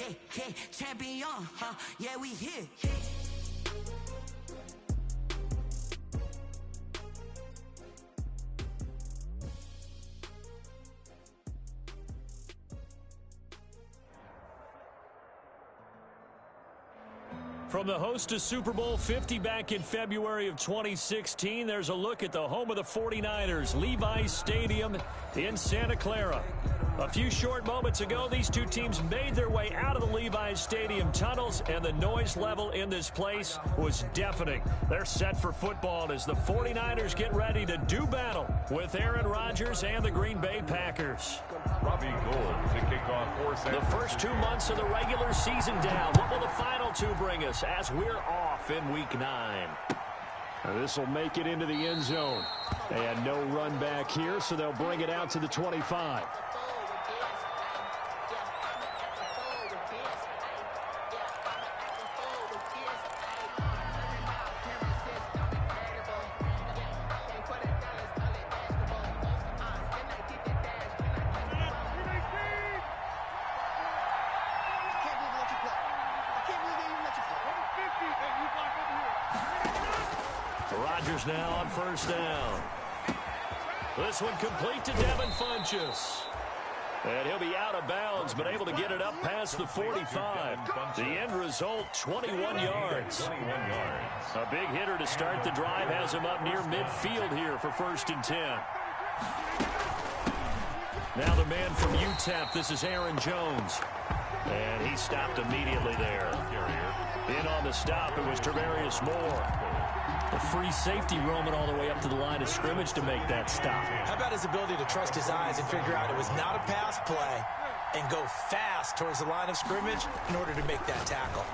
hey, hey, champion, huh? Yeah, we here. From the host to Super Bowl 50 back in February of 2016, there's a look at the home of the 49ers, Levi's Stadium in Santa Clara. A few short moments ago, these two teams made their way out of the Levi's Stadium tunnels, and the noise level in this place was deafening. They're set for football as the 49ers get ready to do battle with Aaron Rodgers and the Green Bay Packers. Robbie Gould to kick off the first 2 months of the regular season down. What will the final two bring us as we're off in Week 9? This will make it into the end zone. And no run back here, so they'll bring it out to the 25. Rodgers now on first down. This one complete to Devin Funchess. And he'll be out of bounds, but able to get it up past the 45. The end result, 21 yards. A big hitter to start the drive has him up near midfield here for 1st and 10. Now the man from UTEP, this is Aaron Jones. And he stopped immediately there. In on the stop, it was Travarius Moore. A free safety roaming all the way up to the line of scrimmage to make that stop. How about his ability to trust his eyes and figure out it was not a pass play and go fast towards the line of scrimmage in order to make that tackle.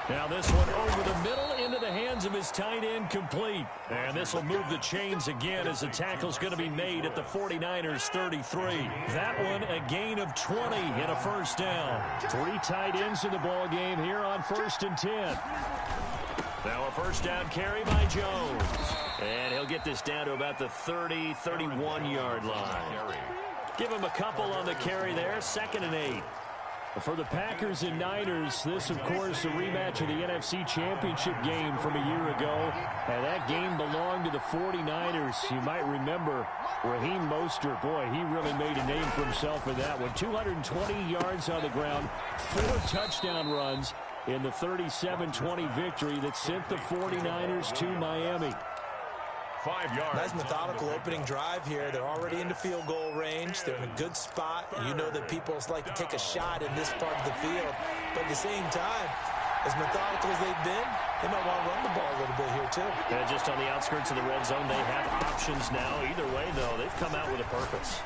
Now this one over the middle into the hands of his tight end, complete. And this will move the chains again as the tackle's going to be made at the 49ers 33. That one a gain of 20 and a first down. 3 tight ends in the ball game here on 1st and 10. Now a first down carry by Jones. And he'll get this down to about the 30, 31-yard line. Give him a couple on the carry there, 2nd and 8. For the Packers and Niners, this, of course, a rematch of the NFC Championship game from a year ago. And that game belonged to the 49ers. You might remember Raheem Mostert. Boy, he really made a name for himself in that one. 220 yards on the ground, 4 touchdown runs in the 37-20 victory that sent the 49ers to Miami. 5 yards. Nice methodical opening drive here. They're already into field goal range. They're in a good spot. You know that people like to take a shot in this part of the field. But at the same time, as methodical as they've been, they might want to run the ball a little bit here too. And just on the outskirts of the red zone, they have options now. Either way, though, they've come out with a purpose.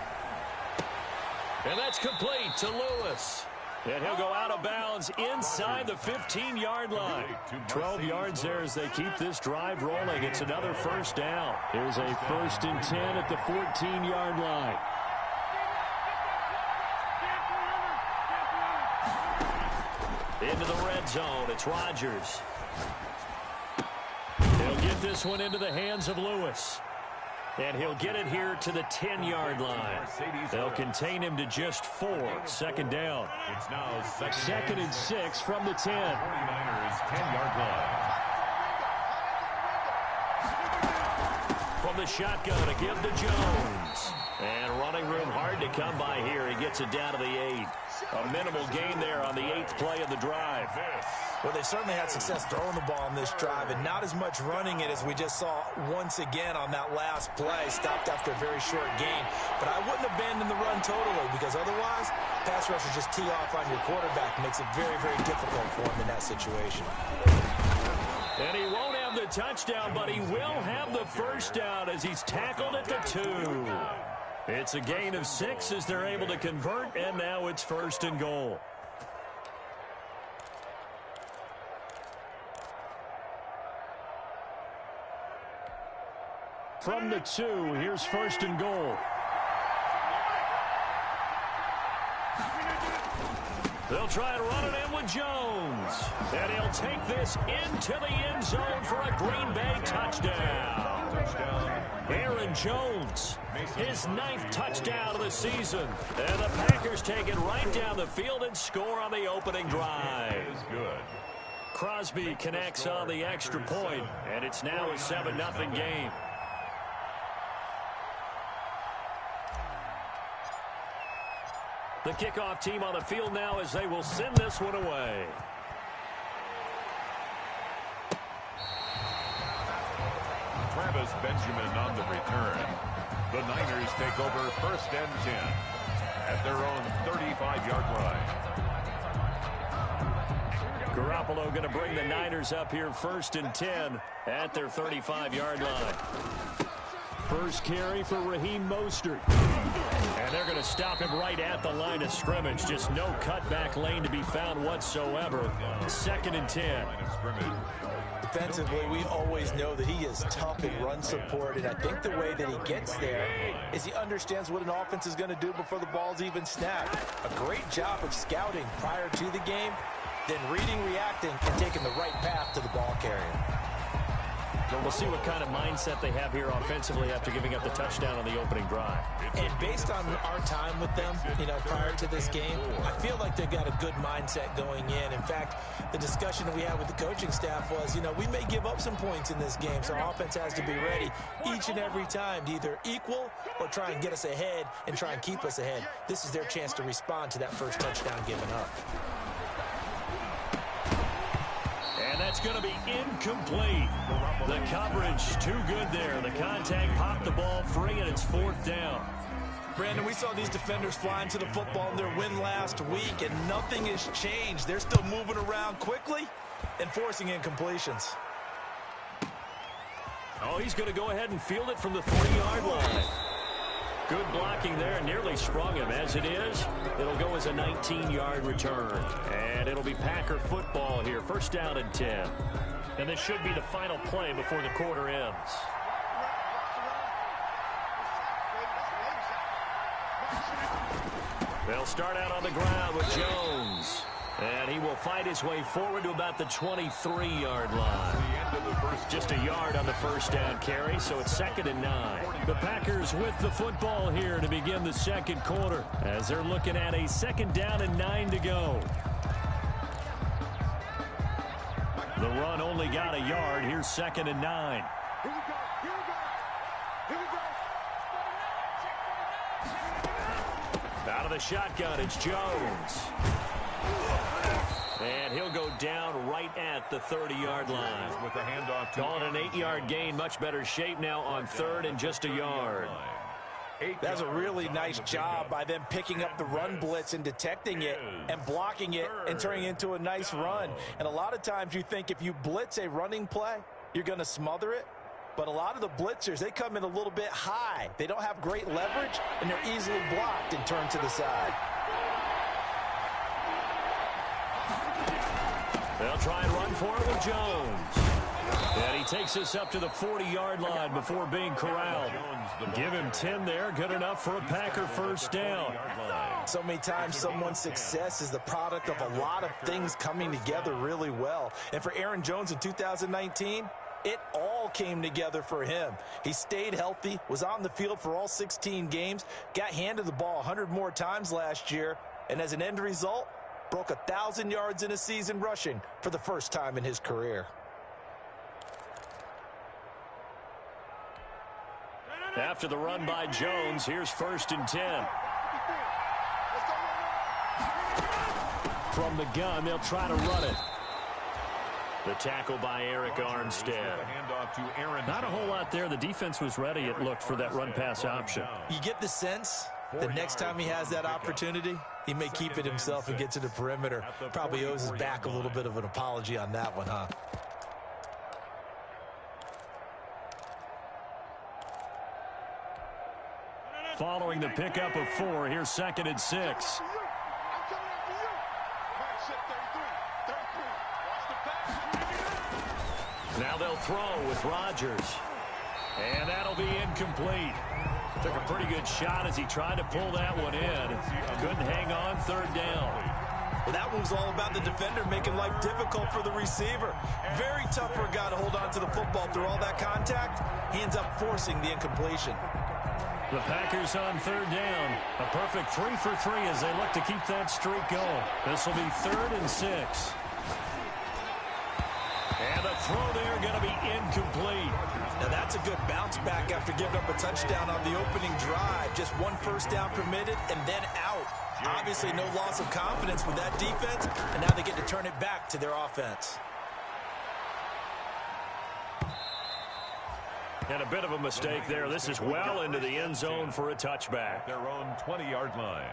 And that's complete to Lewis. And he'll go out of bounds inside the 15-yard line. 12 yards there as they keep this drive rolling. It's another first down. Here's a 1st and 10 at the 14-yard line. Into the red zone. It's Rodgers. He'll get this one into the hands of Lewis. And he'll get it here to the 10-yard line. They'll contain him to just 4. 2nd down. It's now 2nd and 6 from the 10. 49ers 10-yard line. From the shotgun to give to Jones. And running room hard to come by here. He gets it down to the 8. A minimal gain there on the 8th play of the drive. Well, they've certainly had success throwing the ball in this drive and not as much running it as we just saw once again on that last play. Stopped after a very short gain. But I wouldn't abandon the run totally because otherwise, pass rushers just tee off on your quarterback. Makes it very, very difficult for him in that situation. And he won't have the touchdown, but he will have the first down as he's tackled at the 2. It's a gain of 6 as they're able to convert, and now it's 1st and goal. From the 2, here's 1st and goal. They'll try and run it in with Jones. And he'll take this into the end zone for a Green Bay touchdown. Aaron Jones, his 9th touchdown of the season. And the Packers take it right down the field and score on the opening drive. Good. Crosby connects on the extra point, and it's now a 7-0 game. The kickoff team on the field now as they will send this one away. Travis Benjamin on the return. The Niners take over 1st and 10 at their own 35-yard line. Garoppolo going to bring the Niners up here 1st and 10 at their 35-yard line. First carry for Raheem Mostert. And they're going to stop him right at the line of scrimmage. Just no cutback lane to be found whatsoever. 2nd and 10. Defensively, we always know that he is tough in run support, and I think the way that he gets there is he understands what an offense is going to do before the ball's even snapped. A great job of scouting prior to the game, then reading, reacting, and taking the right path to the ball carrier. We'll see what kind of mindset they have here offensively after giving up the touchdown on the opening drive. And based on our time with them, prior to this game, I feel like they've got a good mindset going in. In fact, the discussion that we had with the coaching staff was, we may give up some points in this game, so our offense has to be ready each and every time to either equal or try and get us ahead and try and keep us ahead. This is their chance to respond to that first touchdown given up. And that's going to be incomplete. The coverage too good there. The contact popped the ball free, and it's 4th down. Brandon, we saw these defenders flying to the football in their win last week, and nothing has changed. They're still moving around quickly and forcing incompletions. Oh, he's going to go ahead and field it from the 3-yard line. Good blocking there, nearly sprung him. As it is, it'll go as a 19-yard return. And it'll be Packer football here. 1st down and 10. And this should be the final play before the quarter ends. They'll start out on the ground with Jones. And he will fight his way forward to about the 23-yard line. Just a yard on the 1st down carry, so it's 2nd and 9. The Packers with the football here to begin the 2nd quarter as they're looking at a 2nd down and 9 to go. The run only got a yard. Here's 2nd and 9. Out of the shotgun, it's Jones. And he'll go down right at the 30-yard line. With the handoff, calling an 8-yard gain. Much better shape now on 3rd and just a yard. That's a really nice job by them picking up the run blitz and detecting it and blocking it and turning it into a nice run. And a lot of times you think if you blitz a running play, you're going to smother it. But a lot of the blitzers, they come in a little bit high. They don't have great leverage, and they're easily blocked and turned to the side. They'll try and run for it with Jones. And he takes us up to the 40-yard line before being corralled. Give him 10 there. Good enough for a Packer 1st down. So many times someone's success is the product of a lot of things coming together really well. And for Aaron Jones in 2019, it all came together for him. He stayed healthy, was on the field for all 16 games, got handed the ball 100 more times last year, and as an end result, broke 1,000 yards in a season rushing for the first time in his career. After the run by Jones, here's 1st and 10. From the gun, they'll try to run it. The tackle by Eric Armstead. Not a whole lot there. The defense was ready, it looked, for that run-pass option. You get the sense that next time he has that opportunity, he may keep it himself and get to the perimeter. Probably owes his back a little bit of an apology on that one, huh? Following the pickup of 4, here's 2nd and 6. Now they'll throw with Rodgers. And that'll be incomplete. Took a pretty good shot as he tried to pull that one in. Couldn't hang on. 3rd down. Well, that move's all about the defender making life difficult for the receiver. Very tough for a guy to hold on to the football through all that contact. He ends up forcing the incompletion. The Packers on third down. A perfect 3 for 3 as they look to keep that streak going. This will be 3rd and 6. And the throw there going to be incomplete. Now that's a good bounce back after giving up a touchdown on the opening drive. Just 1 first down permitted and then out. Obviously no loss of confidence with that defense, and now they get to turn it back to their offense. And a bit of a mistake there. This is well into the end zone for a touchback. Their own 20-yard line.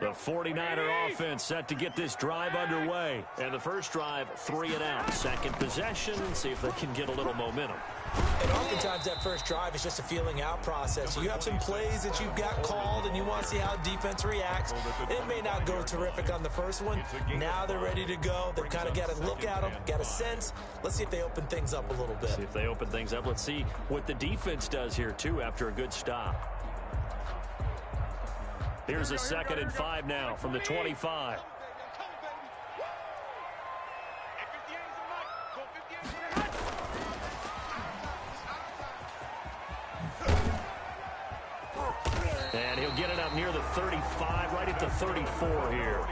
The 49er offense set to get this drive underway. And the first drive, 3 and out. Second possession, see if they can get a little momentum. And oftentimes that first drive is just a feeling out process. You have some plays that you've got called and you want to see how defense reacts. It may not go terrific on the first one. Now they're ready to go. They've kind of got to look at them, got a sense. Let's see if they open things up a little bit. See if they open things up. Let's see what the defense does here, too, after a good stop. Here's a 2nd and 5 now from the 25. And he'll get it up near the 35, right at the 34 here.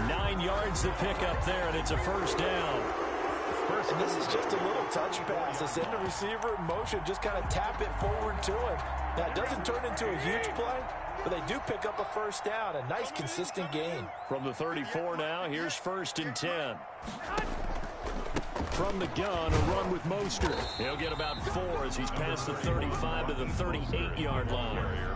9 yards to pick up there, and it's a first down. And this is just a little touch pass. They send the receiver in motion, just kind of tap it forward to him. Now, it doesn't turn into a huge play, but they do pick up a first down. A nice, consistent gain. From the 34 now, here's 1st and 10. From the gun, a run with Mostert. He'll get about 4 as he's past the 35 to the 38-yard line.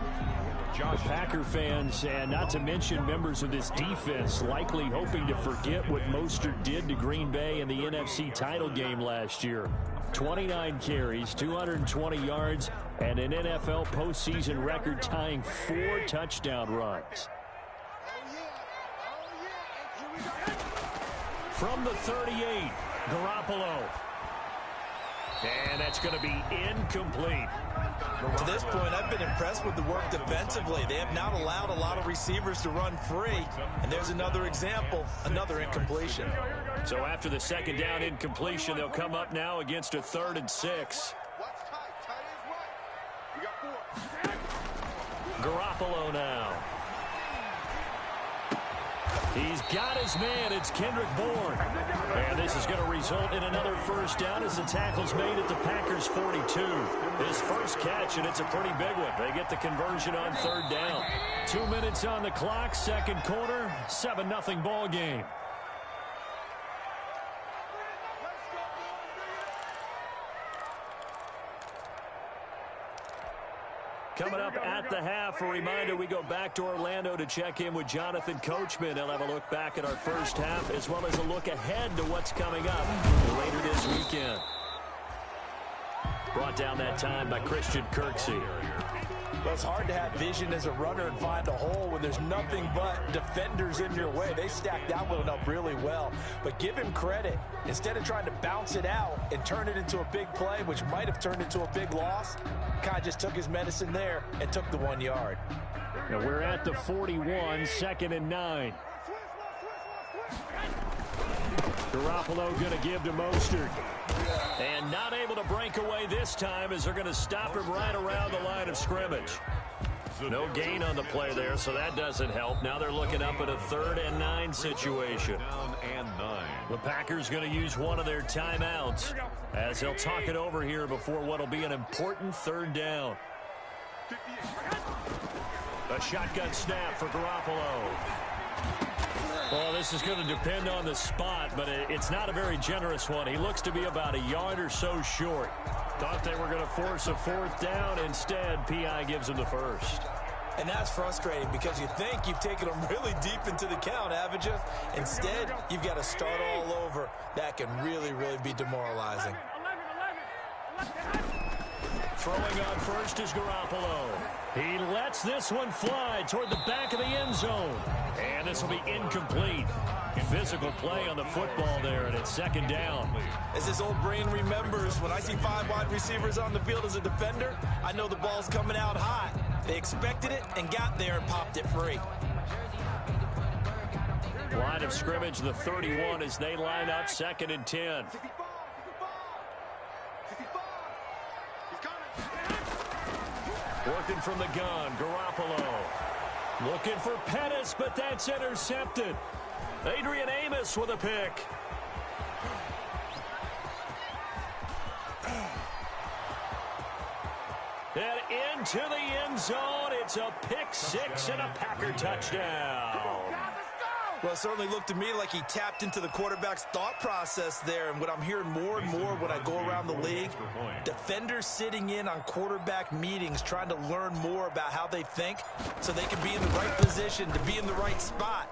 Packer fans, and not to mention members of this defense, likely hoping to forget what Mostert did to Green Bay in the NFC title game last year. 29 carries, 220 yards, and an NFL postseason record-tying 4 touchdown runs. From the 38, Garoppolo. And that's going to be incomplete. To this point, I've been impressed with the work defensively. They have not allowed a lot of receivers to run free. And there's another example, another incompletion. So after the 2nd down incompletion, they'll come up now against a 3rd and 6. Garoppolo now. He's got his man. It's Kendrick Bourne. And this is going to result in another first down as the tackle's made at the Packers' 42. His first catch, and it's a pretty big one. They get the conversion on 3rd down. 2 minutes on the clock, 2nd quarter, 7-0 ball game. Coming up at the half, a reminder, we go back to Orlando to check in with Jonathan Coachman. He'll have a look back at our first half as well as a look ahead to what's coming up later this weekend. Brought down that time by Christian Kirksey. Well, it's hard to have vision as a runner and find a hole when there's nothing but defenders in your way. They stacked that one up really well. But give him credit. Instead of trying to bounce it out and turn it into a big play, which might have turned into a big loss, kind of just took his medicine there and took the 1 yard. Now we're at the 41, 2nd and 9. Garoppolo going to give to Mostert. And not able to break away this time as they're going to stop him right around the line of scrimmage. No gain on the play there, so that doesn't help. Now they're looking up at a 3rd and 9 situation. The Packers going to use one of their timeouts as they'll talk it over here before what will be an important 3rd down. A shotgun snap for Garoppolo. Well, this is going to depend on the spot, but it's not a very generous one. He looks to be about a yard or so short. Thought they were going to force a 4th down. Instead, P.I. gives him the first. And that's frustrating because you think you've taken them really deep into the count, haven't you? Instead, you've got to start all over. That can really, really be demoralizing. Throwing on first is Garoppolo. He lets this one fly toward the back of the end zone. And this will be incomplete. Physical play on the football there, and it's second down. As his old brain remembers, when I see 5 wide receivers on the field as a defender, I know the ball's coming out hot. They expected it and got there and popped it free. Line of scrimmage, the 31, as they line up 2nd and 10. Working from the gun, Garoppolo. Looking for Pettis, but that's intercepted. Adrian Amos with a pick. And into the end zone, it's a pick 6 and a Packer touchdown. Well, it certainly looked to me like he tapped into the quarterback's thought process there. And what I'm hearing more and more when I go around the league, defenders sitting in on quarterback meetings trying to learn more about how they think so they can be in the right position to be in the right spot,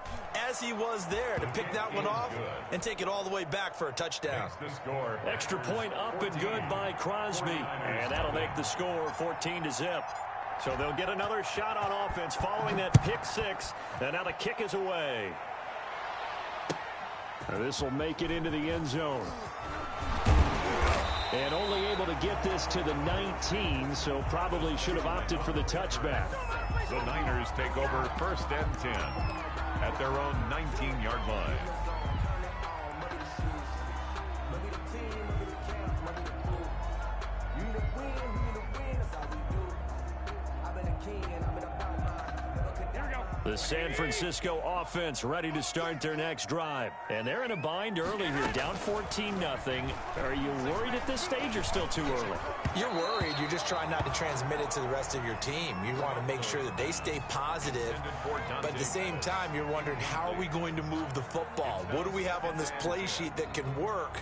as he was there to pick that one off and take it all the way back for a touchdown. Extra point up and good by Crosby. And that'll make the score 14-0. So they'll get another shot on offense following that pick 6. And now the kick is away. This will make it into the end zone. And only able to get this to the 19, so probably should have opted for the touchback. The Niners take over 1st and 10 at their own 19-yard line. The San Francisco offense ready to start their next drive. And they're in a bind early here, down 14-0. Are you worried at this stage or still too early? You're worried. You're just trying not to transmit it to the rest of your team. You want to make sure that they stay positive. But at the same time, you're wondering, how are we going to move the football? What do we have on this play sheet that can work?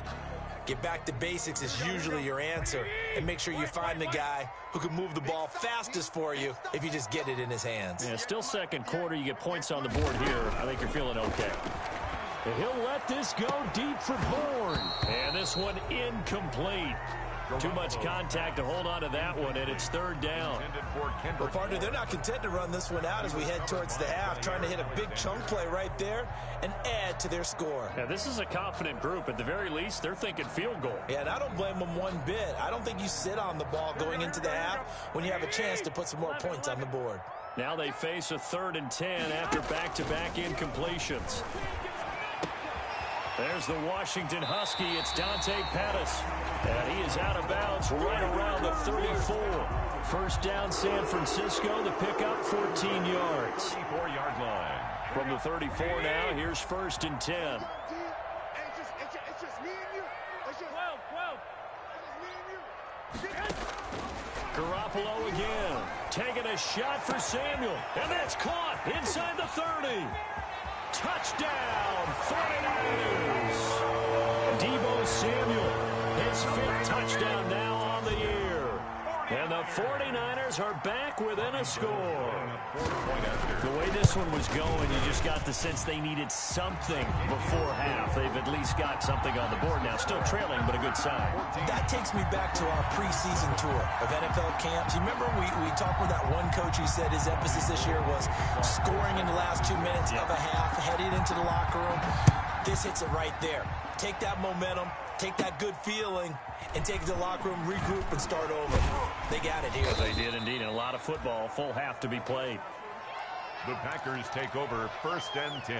Get back to basics is usually your answer. And make sure you find the guy who can move the ball fastest for you if you just get it in his hands. Yeah, still second quarter. You get points on the board here. I think you're feeling okay. And he'll let this go deep for Bourne. And this one incomplete. Too much contact to hold on to that one, and it's 3rd down. Well, partner, they're not content to run this one out as we head towards the half, trying to hit a big chunk play right there and add to their score. Yeah, this is a confident group. At the very least, they're thinking field goal. Yeah, and I don't blame them one bit. I don't think you sit on the ball going into the half when you have a chance to put some more points on the board. Now they face a 3rd and 10 after back-to-back incompletions. There's the Washington Husky. It's Dante Pettis. And he is out of bounds right around the 34. 1st down, San Francisco. The pickup, 14 yards. 34-yard line. From the 34 now, here's 1st and 10. Garoppolo again. Taking a shot for Samuel. And that's caught inside the 30. Touchdown, 49ers. Deebo Samuel, his 5th touchdown now on the year. And the 49ers are back within a score. The way this one was going, you just got the sense they needed something before half. They've at least got something on the board now. Still trailing, but a good sign. That takes me back to our preseason tour of NFL camps. You remember we talked with that one coach who said his emphasis this year was scoring in the last 2 minutes of a half, heading into the locker room. This hits it right there. Take that momentum, take that good feeling, and take it to the locker room, regroup, and start over. They got it here. They did indeed, and a lot of football, full half to be played. The Packers take over 1st and 10.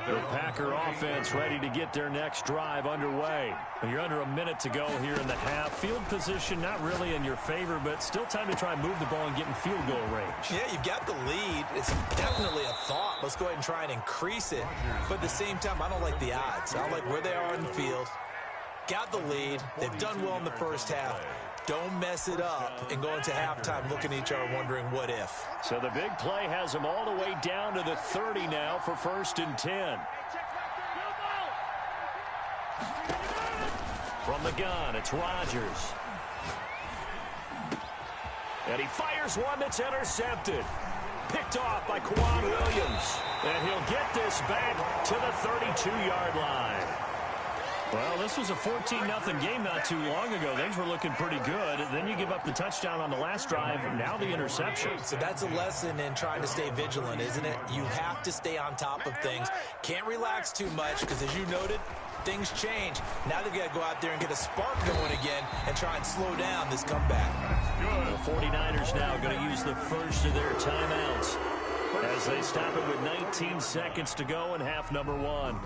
The Packer offense ready to get their next drive underway. You're under a minute to go here in the half. Field position not really in your favor, but still time to try and move the ball and get in field goal range. Yeah, you've got the lead. It's definitely a thought. Let's go ahead and try and increase it. But at the same time, I don't like the odds. I don't like where they are in the field. Got the lead. They've done well in the first half. Don't mess it up and go into halftime looking at each other wondering what if. So the big play has them all the way down to the 30 now for 1st and 10. From the gun, it's Rodgers. And he fires one that's intercepted. Picked off by Quan Williams. And he'll get this back to the 32-yard line. Well, this was a 14-0 game not too long ago. Things were looking pretty good. Then you give up the touchdown on the last drive. Now the interception. So that's a lesson in trying to stay vigilant, isn't it? You have to stay on top of things. Can't relax too much because, as you noted, things change. Now they've got to go out there and get a spark going again and try and slow down this comeback. The 49ers now going to use the first of their timeouts as they stop it with 19 seconds to go in half number one.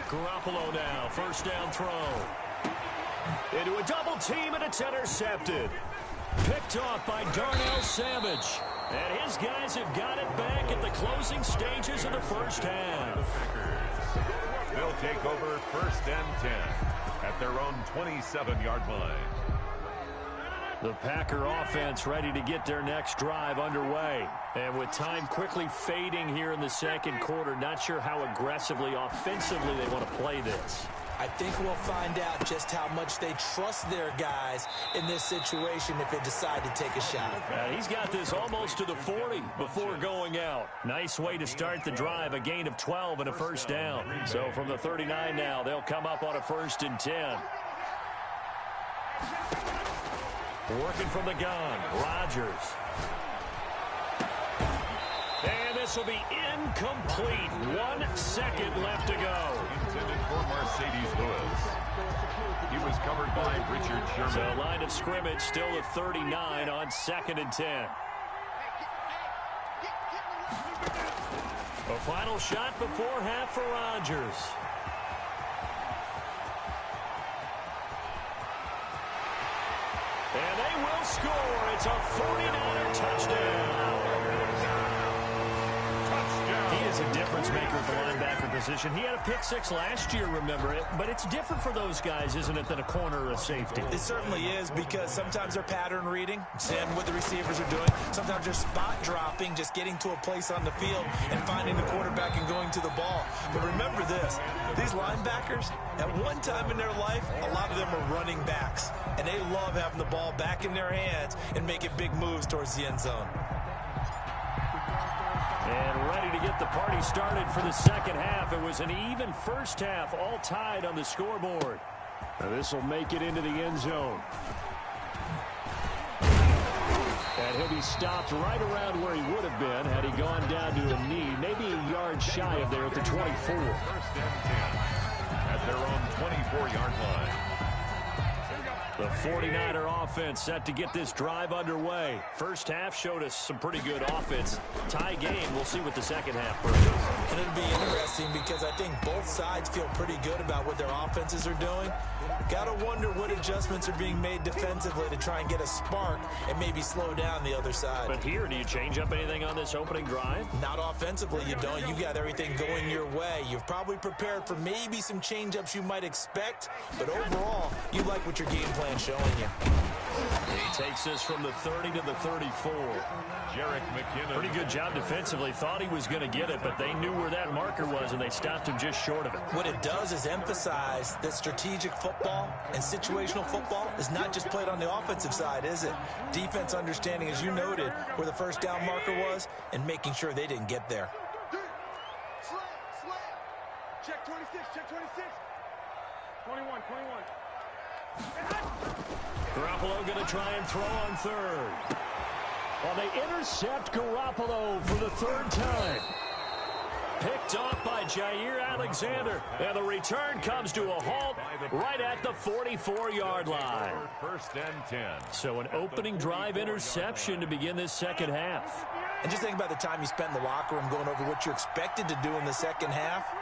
Garoppolo now, first down throw. Into a double team, and it's intercepted. Picked off by Darnell Savage. And his guys have got it back at the closing stages of the first half. They'll take over first and 10 at their own 27-yard line. The Packer offense ready to get their next drive underway. And with time quickly fading here in the second quarter, not sure how aggressively, offensively they want to play this. I think we'll find out just how much they trust their guys in this situation if they decide to take a shot. He's got this almost to the 40 before going out. Nice way to start the drive, a gain of 12 and a first down. So from the 39 now, they'll come up on a 1st and 10. Working from the gun, Rodgers. And this will be incomplete. 1 second left to go. Intended for Mercedes Lewis. He was covered by Richard Sherman. So line of scrimmage still at 39 on 2nd and 10. A final shot before half for Rodgers. And they will score. It's a 49er touchdown. He is a difference maker at the linebacker position. He had a pick six last year, remember it. But it's different for those guys, isn't it, than a corner or a safety? It certainly is, because sometimes they're pattern reading, seeing what the receivers are doing. Sometimes they're spot dropping, just getting to a place on the field and finding the quarterback and going to the ball. But remember this, these linebackers, at one time in their life, a lot of them are running backs. And they love having the ball back in their hands and making big moves towards the end zone. And ready to get the party started for the second half. It was an even first half, all tied on the scoreboard. Now this will make it into the end zone. And he'll be stopped right around where he would have been had he gone down to a knee, maybe a yard shy of there at the 24. First and 10 at their own 24-yard line. The 49er offense set to get this drive underway. First half showed us some pretty good offense. Tie game. We'll see what the second half brings. And it'll be interesting because I think both sides feel pretty good about what their offenses are doing. Got to wonder what adjustments are being made defensively to try and get a spark and maybe slow down the other side. But here, do you change up anything on this opening drive? Not offensively, you don't. You got everything going your way. You've probably prepared for maybe some change-ups you might expect, but overall, you like what your game plan's showing you. And he takes this from the 30 to the 34. Jerick McKinnon. Pretty good job defensively. Thought he was going to get it, but they knew where that marker was, and they stopped him just short of it. What it does is emphasize that strategic football and situational football is not just played on the offensive side, is it? Defense understanding, as you noted, where the first down marker was and making sure they didn't get there. Check 26, check 26. 21. Garoppolo going to try and throw on third. Well, they intercept Garoppolo for the third time. Picked off by Jair Alexander. And the return comes to a halt right at the 44-yard line. First and 10. So an opening drive interception to begin this second half. And just think about the time you spent in the locker room going over what you expected to do in the second half.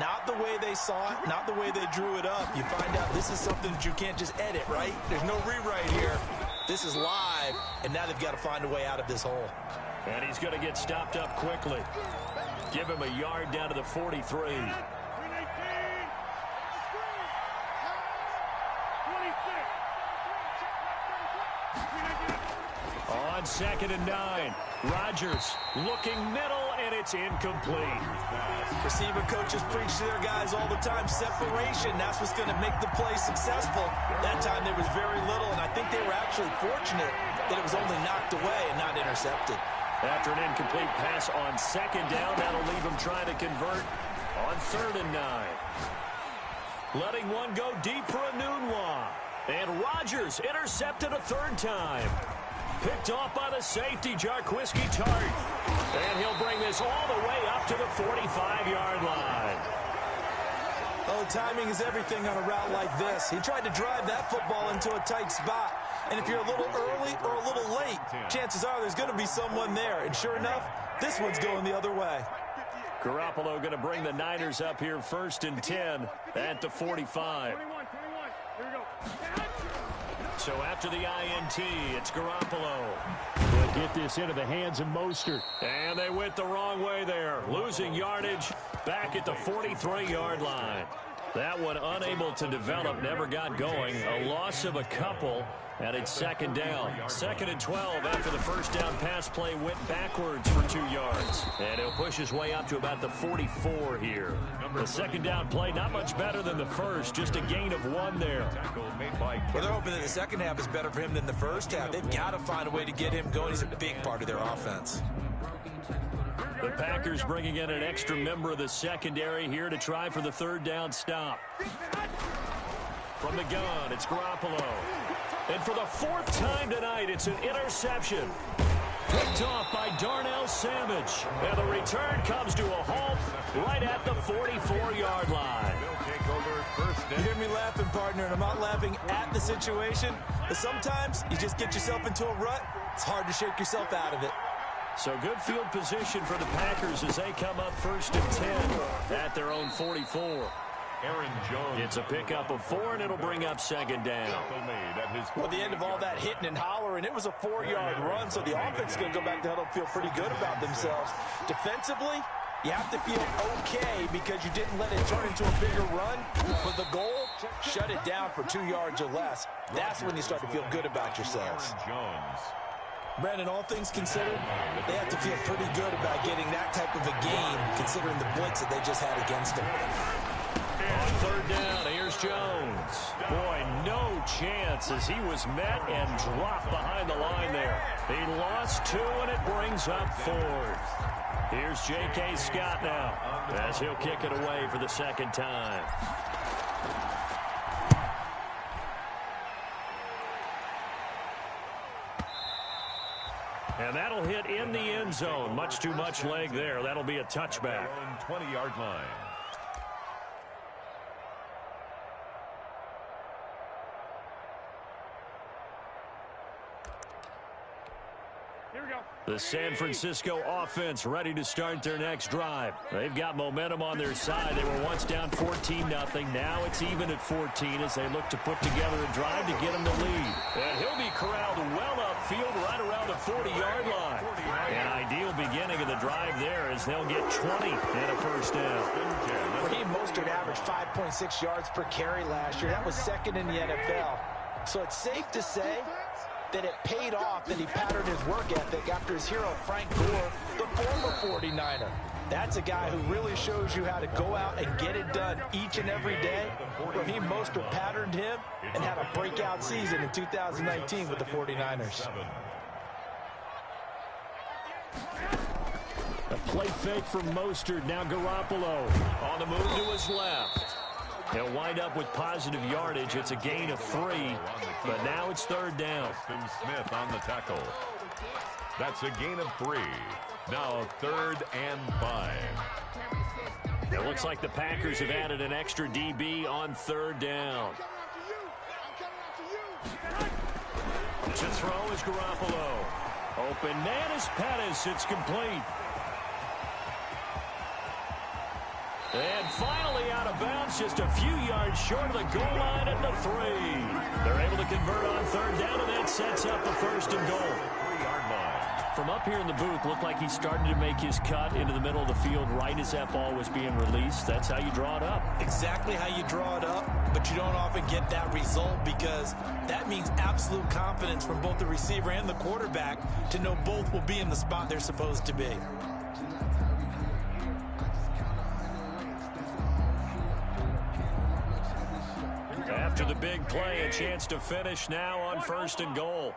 Not the way they saw it, not the way they drew it up. You find out this is something that you can't just edit, right? There's no rewrite here. This is live, and now they've got to find a way out of this hole. And he's going to get stopped up quickly. Give him a yard down to the 43. On 2nd and 9, Rodgers looking middle, and it's incomplete. Receiver coaches preach to their guys all the time, separation. That's what's going to make the play successful. That time there was very little, and I think they were actually actually fortunate that it was only knocked away and not intercepted. After an incomplete pass on second down, that'll leave him trying to convert on 3rd and 9. Letting one go deep for a Nunwa. And Rodgers intercepted a 3rd time. Picked off by the safety, Jarquiski Tart. And he'll bring this all the way up to the 45-yard line. Oh, timing is everything on a route like this. He tried to drive that football into a tight spot. And if you're a little early or a little late, chances are there's going to be someone there. And sure enough, this one's going the other way. Garoppolo going to bring the Niners up here 1st and 10 at the 45. 21. Here we go. So after the INT, it's Garoppolo. They'll get this into the hands of Mostert. And they went the wrong way there. Losing yardage back at the 43-yard line. That one unable to develop, never got going. A loss of a couple, and it's 2nd down. 2nd and 12 after the first down pass play went backwards for 2 yards. And he'll push his way up to about the 44 here. The 2nd down play, not much better than the first, just a gain of 1 there. Well, they're hoping that the second half is better for him than the first half. They've got to find a way to get him going. He's a big part of their offense. The Packers bringing in an extra member of the secondary here to try for the 3rd down stop. From the gun, it's Garoppolo. And for the 4th time tonight, it's an interception. Picked off by Darnell Savage. And the return comes to a halt right at the 44-yard line. You hear me laughing, partner, and I'm not laughing at the situation, but sometimes you just get yourself into a rut. It's hard to shake yourself out of it. So good field position for the Packers as they come up 1st and 10 at their own 44. Aaron Jones. It's a pickup of 4, and it'll bring up 2nd down. Well, at the end of all that hitting and hollering, it was a 4-yard run, so the offense is going to go back to huddle and feel pretty good about themselves. Defensively, you have to feel okay because you didn't let it turn into a bigger run. But the goal, shut it down for 2 yards or less. That's when you start to feel good about yourselves. Jones. Brandon, all things considered, they have to feel pretty good about getting that type of a game, considering the blitz that they just had against them. On 3rd down, here's Jones. Boy, no chance as he was met and dropped behind the line there. He lost 2, and it brings up 4th. Here's J.K. Scott now as he'll kick it away for the 2nd time. And that'll hit in the end zone. Much too much leg there. That'll be a touchback. 20-yard line. Here we go. The San Francisco offense ready to start their next drive. They've got momentum on their side. They were once down 14-0. Now it's even at 14 as they look to put together a drive to get them the lead. And he'll be corralled well upfield right around the 40-yard line. An ideal beginning of the drive there as they'll get 20 and a 1st down. Raheem Mostert averaged 5.6 yards per carry last year. That was 2nd in the NFL. So it's safe to say that it paid off that he patterned his work ethic after his hero Frank Gore, the former 49er. That's a guy who really shows you how to go out and get it done each and every day. Raheem Mostert patterned him and had a breakout season in 2019 with the 49ers. A play fake from Mostert. Now Garoppolo on the move to his left. He'll wind up with positive yardage. It's a gain of 3, but now it's 3rd down. Smith on the tackle. That's a gain of 3. Now 3rd and 5. It looks like the Packers have added an extra DB on 3rd down. To throw is Garoppolo. Open man is Pettis. It's complete. And finally out of bounds, just a few yards short of the goal line at the 3. They're able to convert on 3rd down, and that sets up the 1st and goal. 3-yard line. From up here in the booth, looked like he started to make his cut into the middle of the field right as that ball was being released. That's how you draw it up. Exactly how you draw it up, but you don't often get that result because that means absolute confidence from both the receiver and the quarterback to know both will be in the spot they're supposed to be. After the big play, a chance to finish now on 1st and goal.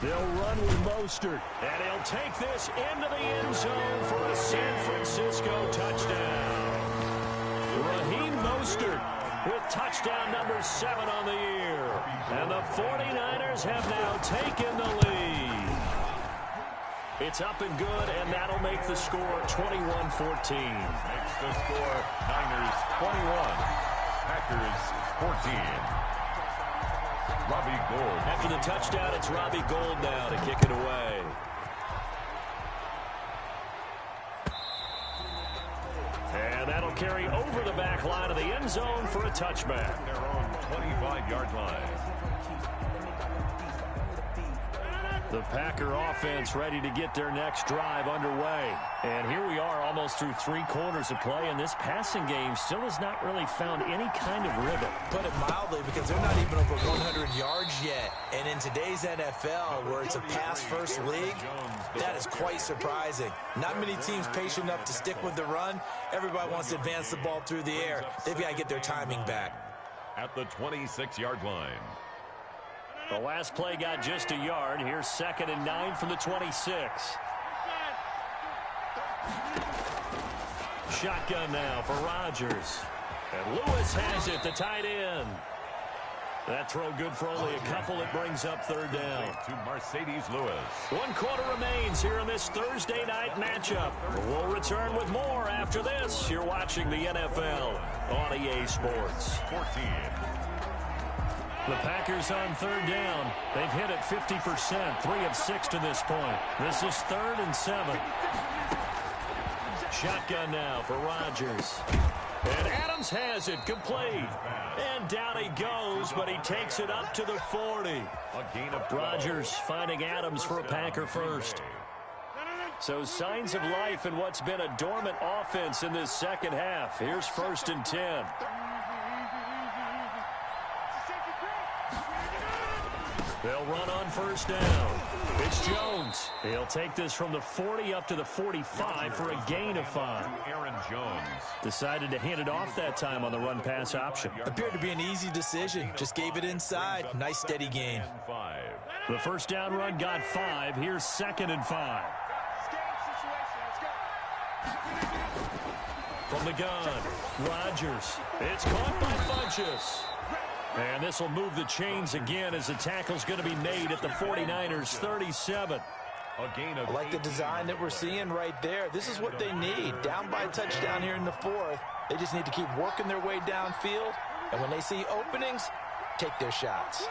They'll run with Mostert, and he'll take this into the end zone for a San Francisco touchdown. Raheem Mostert with touchdown number 7 on the year. And the 49ers have now taken the lead. It's up and good, and that'll make the score 21-14. Makes the score Niners 21, Packers 14. Robbie Gould. After the touchdown, it's Robbie Gould now to kick it away. And that'll carry over the back line of the end zone for a touchback. Their own 25-yard line. The Packer offense ready to get their next drive underway. And here we are almost through 3 quarters of play, and this passing game still has not really found any kind of rhythm. Put it mildly, because they're not even over 100 yards yet. And in today's NFL, where it's a pass-first league, that is quite surprising. Not many teams patient enough to stick with the run. Everybody wants to advance the ball through the air. They've got to get their timing back. At the 26-yard line. The last play got just a yard. Here's 2nd and 9 from the 26. Shotgun now for Rodgers. And Lewis has it, the tight end. That throw good for only a couple. It brings up 3rd down. To Mercedes Lewis. 1 quarter remains here in this Thursday night matchup. We'll return with more after this. You're watching the NFL on EA Sports. 14. The Packers on 3rd down. They've hit it 50%, 3 of 6 to this point. This is 3rd and 7. Shotgun now for Rodgers. And Adams has it, complete. And down he goes, but he takes it up to the 40. A gain of 12. Rodgers finding Adams for a Packer first. So signs of life in what's been a dormant offense in this second half. Here's 1st and 10. They'll run on 1st down. It's Jones. He'll take this from the 40 up to the 45 for a gain of 5. Aaron Jones. Decided to hand it off that time on the run-pass option. Appeared to be an easy decision. Just gave it inside. Nice steady gain. The 1st down run got 5. Here's 2nd and 5. From the gun, Rodgers. It's caught by Funchess. And this will move the chains again as the tackle's going to be made at the 49ers 37. I like the design that we're seeing right there. This is what they need. Down by a touchdown here in the 4th. They just need to keep working their way downfield. And when they see openings, take their shots.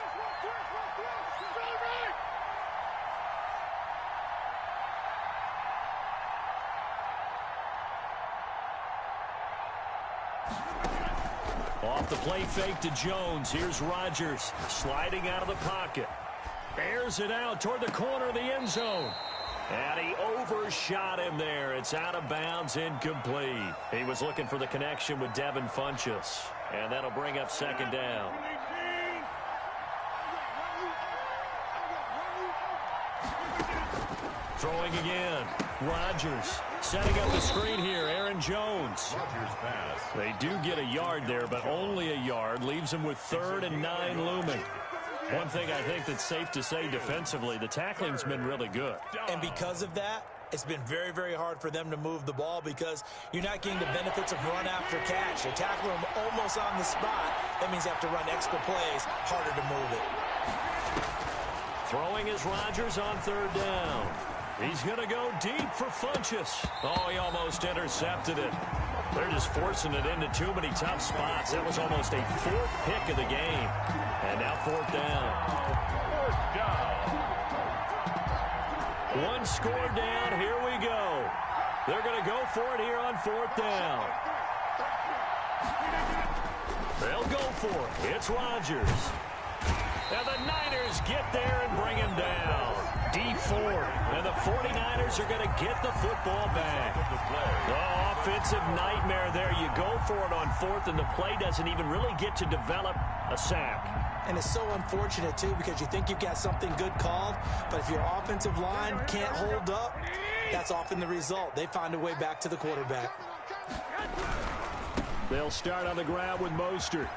Off the play fake to Jones. Here's Rodgers sliding out of the pocket. Airs it out toward the corner of the end zone. And he overshot him there. It's out of bounds, incomplete. He was looking for the connection with Devin Funchess. And that'll bring up 2nd down. Throwing again. Rodgers setting up the screen here. Aaron Jones. They do get a yard there, but only a yard. Leaves them with 3rd and 9 looming. One thing I think that's safe to say defensively, the tackling's been really good. And because of that, it's been very, very hard for them to move the ball because you're not getting the benefits of run after catch. You're tackling them almost on the spot. That means you have to run extra plays, harder to move it. Throwing is Rodgers on 3rd down. He's going to go deep for Funchess. Oh, he almost intercepted it. They're just forcing it into too many tough spots. That was almost a 4th pick of the game. And now 4th down. 4th down. 1 score down. Here we go. They're going to go for it here on 4th down. They'll go for it. It's Rodgers. And the Niners get there and bring him down. D4. And the 49ers are going to get the football back. Oh, offensive nightmare there. You go for it on 4th, and the play doesn't even really get to develop a sack. And it's so unfortunate, too, because you think you've got something good called, but if your offensive line can't hold up, that's often the result. They find a way back to the quarterback. They'll start on the ground with Mostert.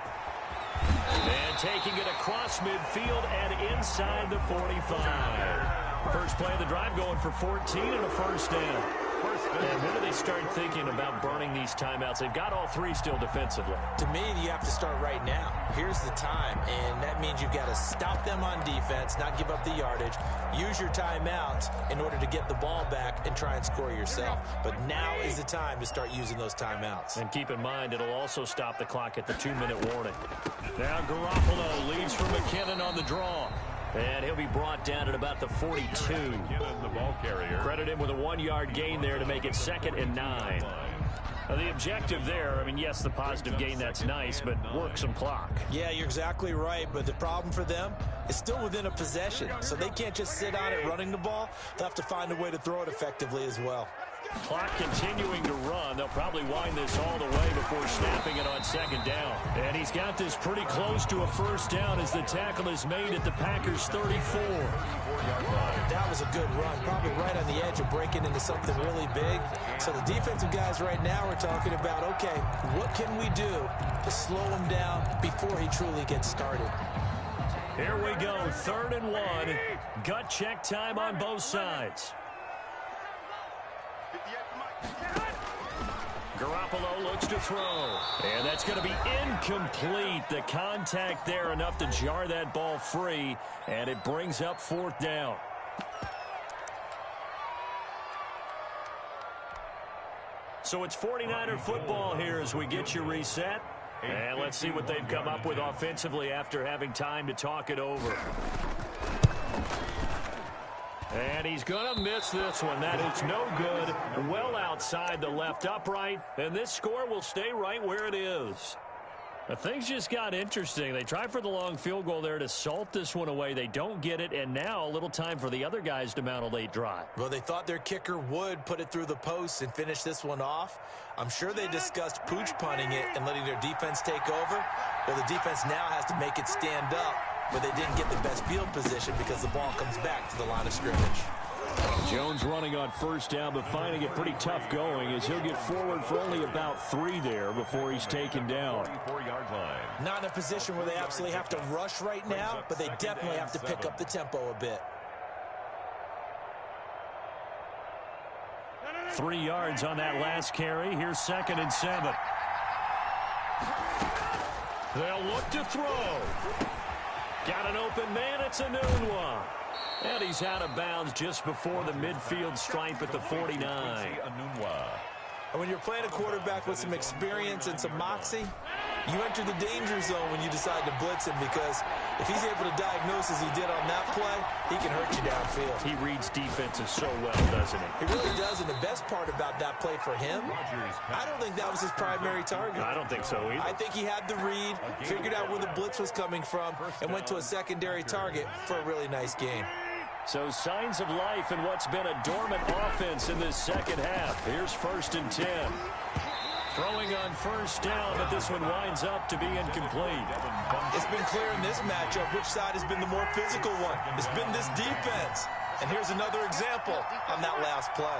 And taking it across midfield and inside the 45. First play of the drive going for 14 and a first down. And when do they start thinking about burning these timeouts? They've got all three still defensively. To me, you have to start right now. Here's the time, and that means you've got to stop them on defense, not give up the yardage, use your timeouts in order to get the ball back and try and score yourself. But now is the time to start using those timeouts. And keep in mind, it'll also stop the clock at the 2-minute warning. Now Garoppolo leads from McKinnon on the draw. And he'll be brought down at about the 42. The ball carrier. Credit him with a 1-yard gain there to make it 2nd and 9. Now, the objective there, I mean, yes, the positive gain, that's nice, but work some clock. Yeah, you're exactly right, but the problem for them is still within a possession, so they can't just sit on it running the ball. They'll have to find a way to throw it effectively as well. Clock continuing to run. They'll probably wind this all the way before snapping it on 2nd down. And he's got this pretty close to a first down as the tackle is made at the Packers' 34. That was a good run, probably right on the edge of breaking into something really big. So the defensive guys right now are talking about, okay, what can we do to slow him down before he truly gets started? Here we go, 3rd and 1. Gut check time on both sides. Garoppolo looks to throw. And that's going to be incomplete. The contact there enough to jar that ball free. And it brings up 4th down. So it's 49er football here as we get you reset. And let's see what they've come up with offensively after having time to talk it over. And he's going to miss this one. That is no good. Well outside the left upright. And this score will stay right where it is. Now, things just got interesting. They try for the long field goal there to salt this one away. They don't get it. And now a little time for the other guys to mount a late drive. Well, they thought their kicker would put it through the post and finish this one off. I'm sure they discussed pooch punting it and letting their defense take over. Well, the defense now has to make it stand up, but they didn't get the best field position because the ball comes back to the line of scrimmage. Jones running on first down, but finding it pretty tough going as he'll get forward for only about 3 there before he's taken down. 44-yard line. Not in a position where they absolutely have to rush right now, but they definitely have to pick up the tempo a bit. 3 yards on that last carry. Here's 2nd and 7. They'll look to throw. Got an open man. It's a new one. And he's out of bounds just before the midfield stripe at the 49. And when you're playing a quarterback with some experience and some moxie, you enter the danger zone when you decide to blitz him, because if he's able to diagnose as he did on that play, he can hurt you downfield. He reads defenses so well, doesn't he? He really does, and the best part about that play for him, I don't think that was his primary target. I don't think so either. I think he had the read, figured out where the blitz was coming from, and went to a secondary target for a really nice game. So signs of life in what's been a dormant offense in this second half. Here's 1st and 10. Throwing on first down, but this one winds up to be incomplete. It's been clear in this matchup which side has been the more physical one. It's been this defense. And here's another example on that last play.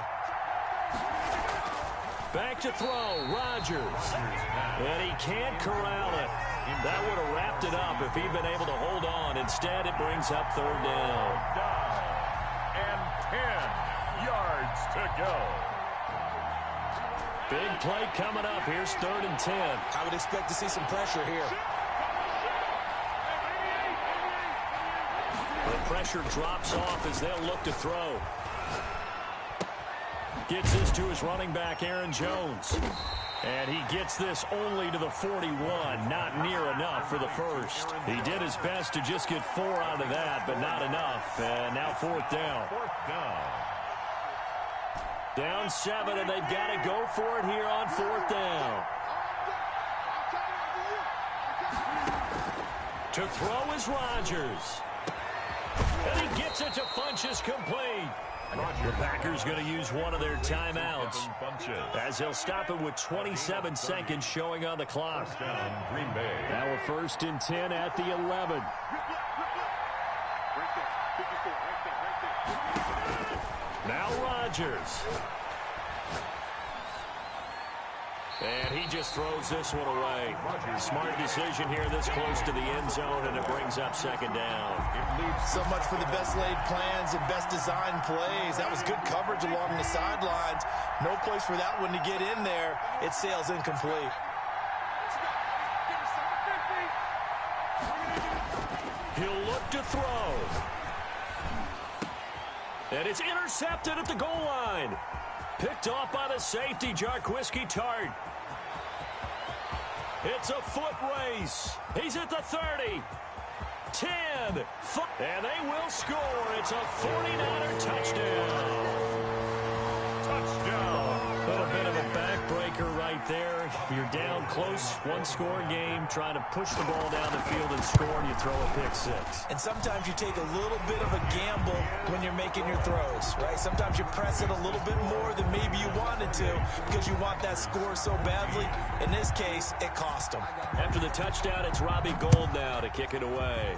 Back to throw, Rodgers. And he can't corral it. That would have wrapped it up if he'd been able to hold on. Instead, it brings up 3rd down. And 10 yards to go. Big play coming up. Here's 3rd and 10. I would expect to see some pressure here. The pressure drops off as they'll look to throw. Gets this to his running back, Aaron Jones. And he gets this only to the 41. Not near enough for the first. He did his best to just get 4 out of that, but not enough. And now 4th down. Down 7, and they've got to go for it here on 4th down. To throw is Rodgers. And he gets it to Funchess complete. The Packers going to use one of their timeouts as they'll stop it with 27 seconds showing on the clock. Now we're 1st and 10 at the 11. Now Rodgers. And he just throws this one away. Smart decision here this close to the end zone, and it brings up second down. So much for the best laid plans and best designed plays. That was good coverage along the sidelines. No place for that one to get in there. It sails incomplete. He'll look to throw. And it's intercepted at the goal line. Picked off by the safety, Jarquiski Tart. It's a foot race. He's at the 30. 10. And they will score. It's a 49er touchdown. Touchdown. A little bit of a backbreaker right there. You're down close, one-score game, trying to push the ball down the field and score, and you throw a pick six. And sometimes you take a little bit of a gamble when you're making your throws, right? Sometimes you press it a little bit more than maybe you wanted to because you want that score so badly. In this case, it cost them. After the touchdown, it's Robbie Gould now to kick it away.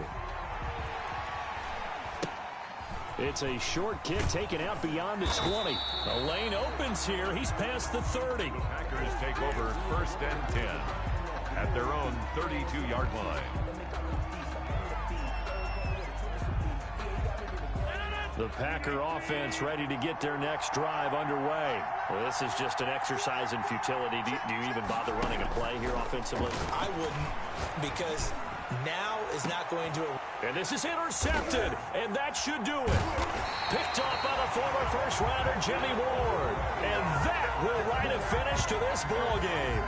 It's a short kick taken out beyond the 20. The lane opens here. He's past the 30. Packers take over first and 10 at their own 32-yard line. The Packer offense ready to get their next drive underway. Well, this is just an exercise in futility. Do you even bother running a play here offensively? I wouldn't, because now is not going to... And this is intercepted, and that should do it. Picked off by the former first-rounder Jimmy Ward. And that will write a finish to this ball game.